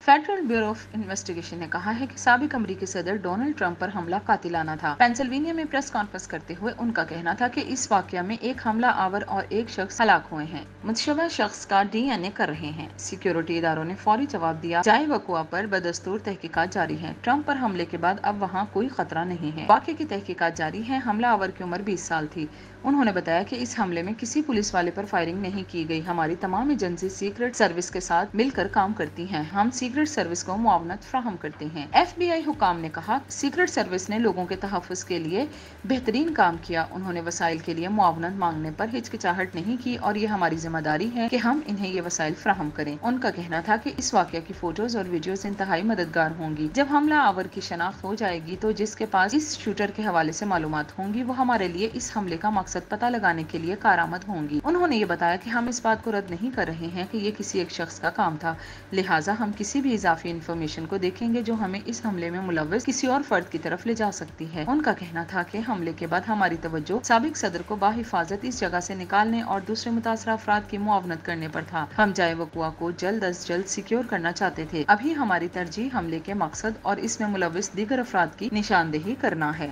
Federal bureau of investigation ने कहा है कि साबिक अमरीकी सदर डोनाल्ड ट्रंप पर हमला कातिलाना था। पेंसिल्वेनिया में प्रेस कॉन्फ्रेंस करते हुए उनका कहना था कि इस वाकया में एक हमला आवर और एक शख्स हलाक हुए हैं। मुतशबा शख्स का DNA कर रहे हैं। सिक्योरिटी इदारों ने फौरी जवाब दिया। जाए वकुआ पर बदस्तूर तहकीकात जारी है। ट्रंप पर हमले के बाद अब वहाँ कोई खतरा नहीं है। वाकये की तहकीकात जारी है। हमला आवर की उम्र 20 साल थी। उन्होंने बताया कि इस हमले में किसी पुलिस वाले पर फायरिंग नहीं की गई। हमारी तमाम एजेंसी सीक्रेट सर्विस के साथ मिलकर काम करती हैं। हम सीक्रेट सर्विस को मुआवनत फ्राहम करते हैं। FBI हुकाम ने कहा, सीक्रेट सर्विस ने लोगों के तहफ़्फ़ुज़ के लिए बेहतरीन काम किया। उन्होंने वसाइल के लिए मुआवनत मांगने पर हिचकिचाहट नहीं की और ये हमारी जिम्मेदारी है कि हम इन्हें ये वसाइल फ्राहम करें। उनका कहना था कि इस वाकया की फोटोज और वीडियोज इंतहाई मददगार होंगी। जब हमला आवर की शनाख्त हो जाएगी तो जिसके पास इस शूटर के हवाले से मालूमात होंगी वो हमारे लिए इस हमले का मकसद पता लगाने के लिए कारआमद होंगी। उन्होंने ये बताया कि हम इस बात को रद्द नहीं कर रहे हैं कि ये किसी एक शख्स का काम था, लिहाजा हम किसी भी इजाफी इंफॉर्मेशन को देखेंगे जो हमें इस हमले में मुलव्वस किसी और फर्द की तरफ ले जा सकती है। उनका कहना था कि हमले के बाद हमारी तवज्जो साबिक सदर को बाहिफाजत इस जगह से निकालने और दूसरे मुतासरा अफराद की मुआवनत करने पर था। हम जाए वकुआ को जल्द अज जल्द सिक्योर करना चाहते थे। अभी हमारी तरजीह हमले के मकसद और इसमें मुलव्वस दीगर अफराद की निशानदेही करना है।